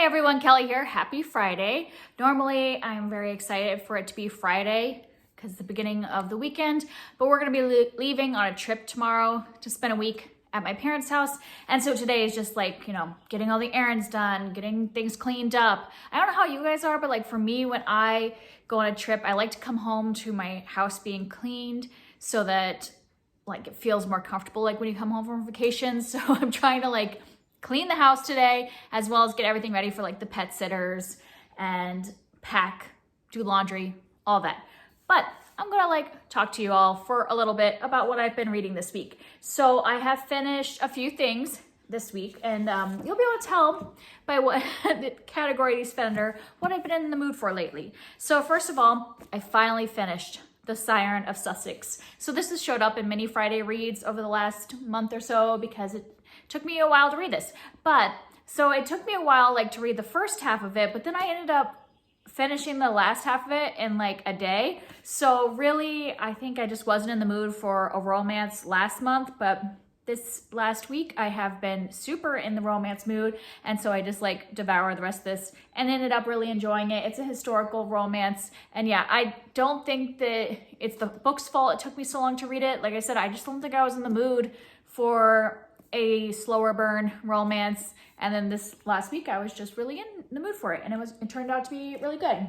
Hey everyone, Kelly here. Happy Friday. Normally, I'm very excited for it to be Friday because it's the beginning of the weekend, but we're going to be leaving on a trip tomorrow to spend a week at my parents' house. And so today is just like, getting all the errands done, getting things cleaned up. I don't know how you guys are, but like for me, when I go on a trip, I like to come home to my house being cleaned so that like it feels more comfortable like when you come home from vacation. So I'm trying to clean the house today, as well as get everything ready for like the pet sitters and pack, do laundry, all that. But I'm gonna talk to you all for a little bit about what I've been reading this week. So I have finished a few things this week, and you'll be able to tell by what the category these fit under what I've been in the mood for lately. So first of all, I finally finished The Siren of Sussex. So this has showed up in many Friday reads over the last month or so because it took me a while to read this. So it took me a while to read the first half of it, but then I ended up finishing the last half of it in a day. So really, I think I just wasn't in the mood for a romance last month, but this last week I have been super in the romance mood, and so I just devoured the rest of this and ended up really enjoying it. It's a historical romance, and yeah, I don't think that it's the book's fault it took me so long to read it. Like I said, I just don't think I was in the mood for a slower burn romance, and then this last week I was just really in the mood for it, and it turned out to be really good.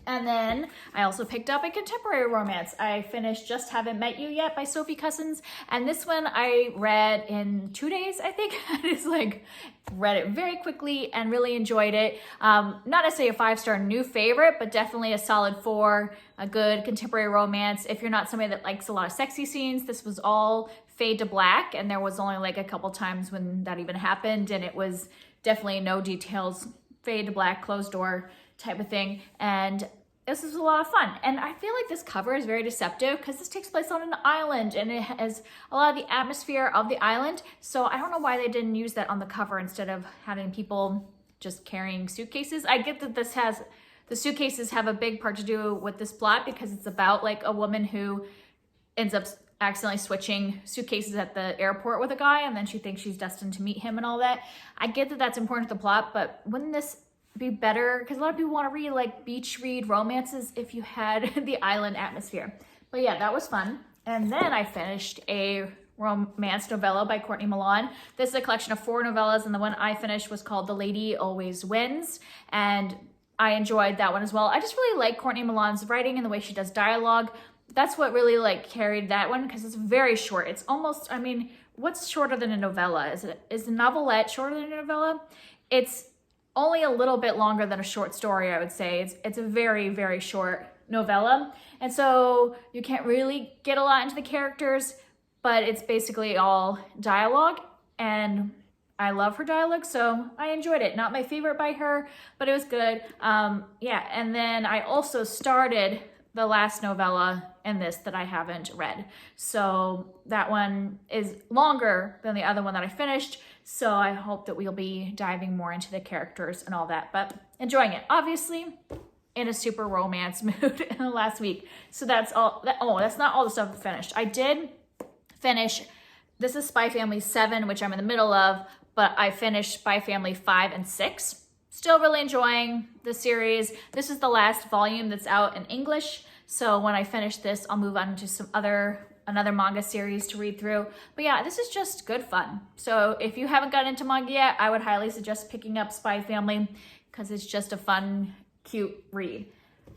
And then I also picked up a contemporary romance. I finished Just Haven't Met You Yet by Sophie Cousins, and this one I read in 2 days, I think. I just read it very quickly and really enjoyed it. Not necessarily a 5-star new favorite, but definitely a solid 4, a good contemporary romance. If you're not somebody that likes a lot of sexy scenes, this was all fade to black, and there was only a couple times when that even happened, and it was definitely no details, fade to black, closed door type of thing. And this is a lot of fun, and I feel like this cover is very deceptive because this takes place on an island and it has a lot of the atmosphere of the island. So I don't know why they didn't use that on the cover instead of having people just carrying suitcases. I get that the suitcases have a big part to do with this plot because it's about a woman who ends up accidentally switching suitcases at the airport with a guy, and then she thinks she's destined to meet him and all that. I get that that's important to the plot, but wouldn't this be better? Because a lot of people want to read beach read romances if you had the island atmosphere. But yeah, that was fun. And then I finished a romance novella by Courtney Milan. This is a collection of 4 novellas, and the one I finished was called The Lady Always Wins, and I enjoyed that one as well. I just really like Courtney Milan's writing and the way she does dialogue. That's what really carried that one, because it's very short. It's almost, what's shorter than a novella? Is a novelette shorter than a novella? It's only a little bit longer than a short story, I would say. It's a very, very short novella. And so you can't really get a lot into the characters, but it's basically all dialogue, and I love her dialogue, so I enjoyed it. Not my favorite by her, but it was good. Yeah, and then I also started the last novella in this that I haven't read. So that one is longer than the other one that I finished. So I hope that we'll be diving more into the characters and all that, but enjoying it. Obviously in a super romance mood in the last week. So that's all. That's not all the stuff I finished. I did finish, this is Spy Family 7, which I'm in the middle of, but I finished Spy Family 5 and 6. Still really enjoying the series. This is the last volume that's out in English. So when I finish this, I'll move on to another manga series to read through. But yeah, this is just good fun. So if you haven't gotten into manga yet, I would highly suggest picking up Spy Family because it's just a fun, cute read.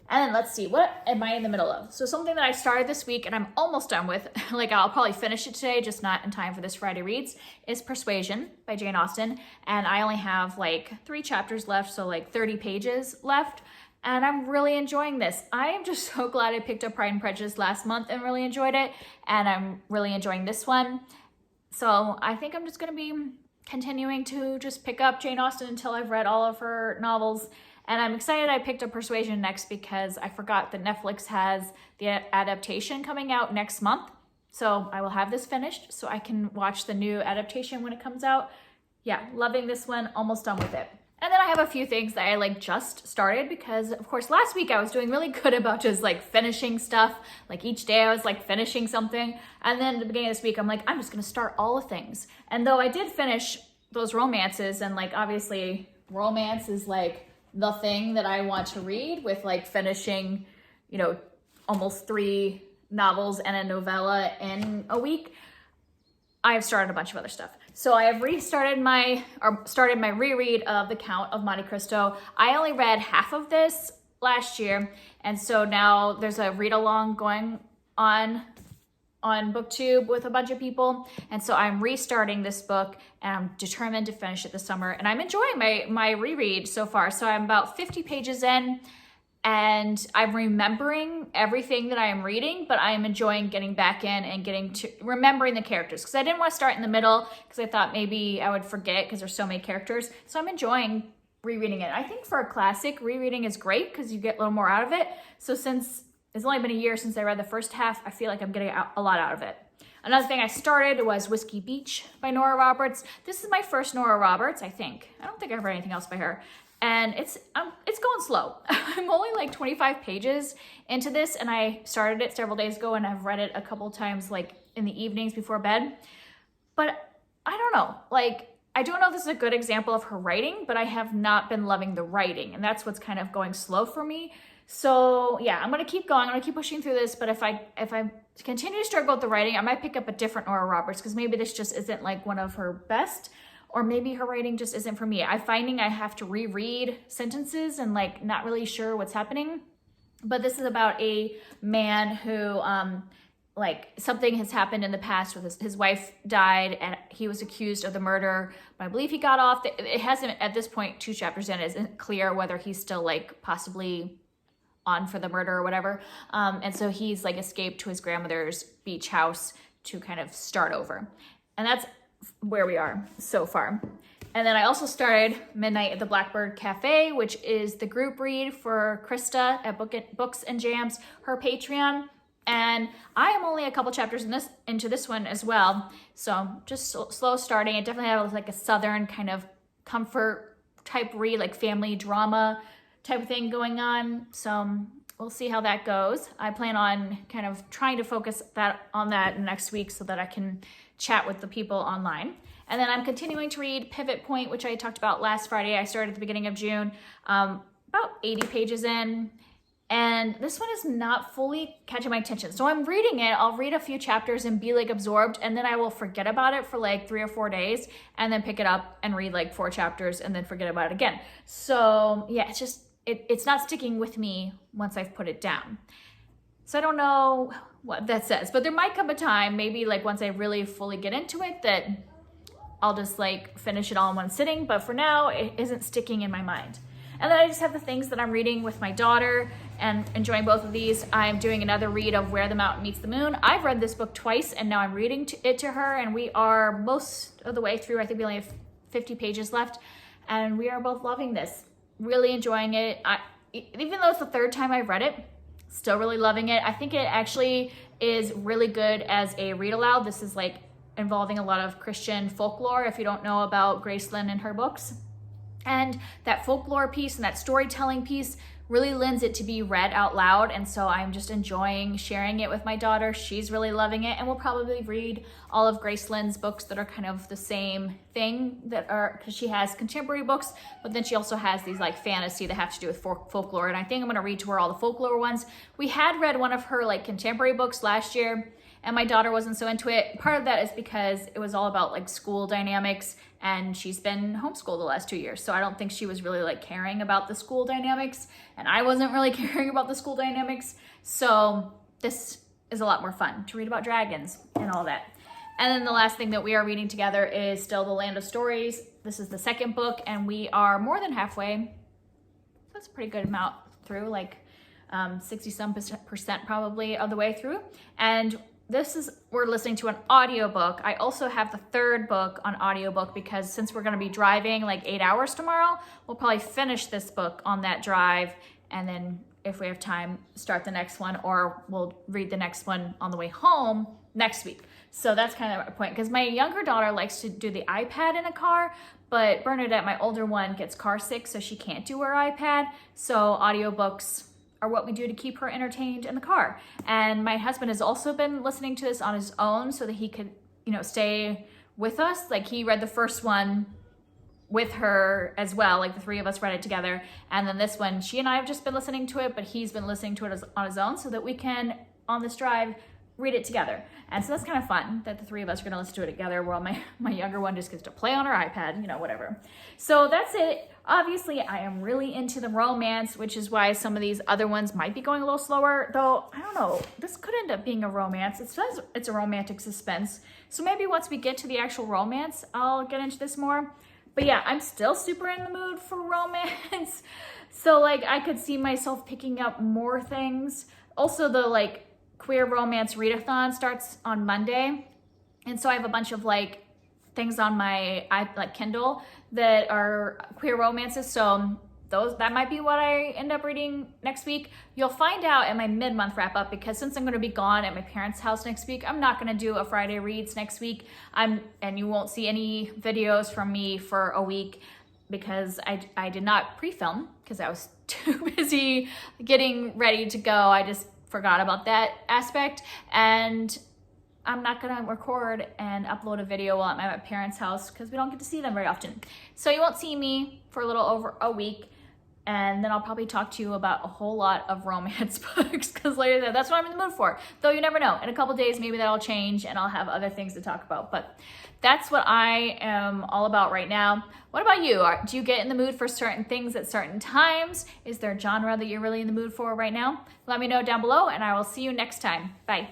And then let's see, what am I in the middle of? So something that I started this week and I'm almost done with, I'll probably finish it today, just not in time for this Friday reads, is Persuasion by Jane Austen. And I only have 3 chapters left, so 30 pages left. And I'm really enjoying this. I am just so glad I picked up Pride and Prejudice last month and really enjoyed it. And I'm really enjoying this one. So I think I'm just gonna be continuing to just pick up Jane Austen until I've read all of her novels. And I'm excited I picked up Persuasion next because I forgot that Netflix has the adaptation coming out next month. So I will have this finished so I can watch the new adaptation when it comes out. Yeah, loving this one, almost done with it. And then I have a few things that I just started because of course last week I was doing really good about just finishing stuff. Each day I was finishing something. And then at the beginning of this week, I'm I'm just gonna start all the things. And though I did finish those romances and obviously romance is like the thing that I want to read, with like finishing, you know, almost 3 novels and a novella in a week, I have started a bunch of other stuff. So I have started my reread of The Count of Monte Cristo. I only read half of this last year, and so now there's a read along going on BookTube with a bunch of people, and so I'm restarting this book, and I'm determined to finish it this summer, and I'm enjoying my reread so far. So I'm about 50 pages in, and I'm remembering everything that I am reading, but I am enjoying getting back in and getting to remembering the characters, because I didn't want to start in the middle because I thought maybe I would forget because there's so many characters. So I'm enjoying rereading it. I think for a classic, rereading is great because you get a little more out of it. So since it's only been a year since I read the first half, I feel like I'm getting a lot out of it. Another thing I started was Whiskey Beach by Nora Roberts. This is my first Nora Roberts, I think. I don't think I've read anything else by her. And it's going slow. I'm only like 25 pages into this, and I started it several days ago, and I've read it a couple times like in the evenings before bed. But I don't know, like, I don't know if this is a good example of her writing, but I have not been loving the writing, and that's what's kind of going slow for me. So yeah, I'm gonna keep going. I'm gonna keep pushing through this, but if I continue to struggle with the writing, I might pick up a different Nora Roberts, because maybe this just isn't like one of her best, or maybe her writing just isn't for me. I'm finding I have to reread sentences and like not really sure what's happening. But this is about a man who like something has happened in the past with his wife died, and he was accused of the murder, but I believe he got off. It hasn't, at this point, 2 chapters in, it isn't clear whether he's still like possibly on for the murder or whatever. And so he's like escaped to his grandmother's beach house to kind of start over. And that's where we are so far. And then I also started Midnight at the Blackbird Cafe, which is the group read for Krista at Books and Jams, her Patreon. And I am only a couple chapters into this one as well. So just slow starting. It definitely has like a Southern kind of comfort type read, like family drama type of thing going on. So we'll see how that goes. I plan on kind of trying to focus on that next week so that I can chat with the people online. And then I'm continuing to read Pivot Point, which I talked about last Friday. I started at the beginning of June, about 80 pages in. And this one is not fully catching my attention. So I'm reading it, I'll read a few chapters and be like absorbed, and then I will forget about it for like 3 or 4 days, and then pick it up and read like 4 chapters and then forget about it again. So yeah, it's just, it's not sticking with me once I've put it down. So I don't know what that says, but there might come a time, maybe like once I really fully get into it, that I'll just like finish it all in one sitting. But for now, it isn't sticking in my mind. And then I just have the things that I'm reading with my daughter and enjoying both of these. I'm doing another read of Where the Mountain Meets the Moon. I've read this book twice, and now I'm reading it to her, and we are most of the way through. I think we only have 50 pages left, and we are both loving this, really enjoying it. Even though it's the 3rd time I've read it, still really loving it. I think it actually is really good as a read aloud. This is like involving a lot of Christian folklore, if you don't know about Grace Lin and her books. And that folklore piece and that storytelling piece really lends it to be read out loud. And so I'm just enjoying sharing it with my daughter. She's really loving it. And we'll probably read all of Grace Lin's books that are kind of the same thing, because she has contemporary books, but then she also has these like fantasy that have to do with folklore. And I think I'm gonna read to her all the folklore ones. We had read one of her like contemporary books last year, and my daughter wasn't so into it. Part of that is because it was all about like school dynamics, and she's been homeschooled the last 2 years. So I don't think she was really like caring about the school dynamics, and I wasn't really caring about the school dynamics. So this is a lot more fun to read about dragons and all that. And then the last thing that we are reading together is still The Land of Stories. This is the 2nd book, and we are more than halfway. That's a pretty good amount through, like 60% probably of the way through. And we're listening to an audiobook. I also have the 3rd book on audiobook, because since we're gonna be driving like 8 hours tomorrow, we'll probably finish this book on that drive, and then if we have time, start the next one, or we'll read the next one on the way home next week. So that's kind of a point, because my younger daughter likes to do the iPad in a car, but Bernadette, my older one, gets car sick, so she can't do her iPad. So audiobooks are what we do to keep her entertained in the car. And my husband has also been listening to this on his own so that he could, stay with us. Like, he read the first one with her as well. Like the three of us read it together. And then this one, she and I have just been listening to it, but he's been listening to it on his own so that we can, on this drive, read it together. And so that's kind of fun that the three of us are going to listen to it together, while my younger one just gets to play on her iPad, you know, whatever. So that's it. Obviously, I am really into the romance, which is why some of these other ones might be going a little slower, though I don't know. This could end up being a romance. It says it's a romantic suspense. So maybe once we get to the actual romance, I'll get into this more. But yeah, I'm still super in the mood for romance. So like I could see myself picking up more things. Also the like queer romance readathon starts on Monday. And so I have a bunch of like things on my like Kindle that are queer romances. So that might be what I end up reading next week. You'll find out at my mid-month wrap up, because since I'm going to be gone at my parents' house next week, I'm not going to do a Friday reads next week. And you won't see any videos from me for a week, because I did not pre-film because I was too busy getting ready to go. I just forgot about that aspect, and I'm not gonna record and upload a video while I'm at my parents' house because we don't get to see them very often. So you won't see me for a little over a week, and then I'll probably talk to you about a whole lot of romance books, because like I said, that's what I'm in the mood for. Though you never know, in a couple days maybe that'll change and I'll have other things to talk about. But that's what I am all about right now. What about you? Do you get in the mood for certain things at certain times? Is there a genre that you're really in the mood for right now? Let me know down below, and I will see you next time. Bye.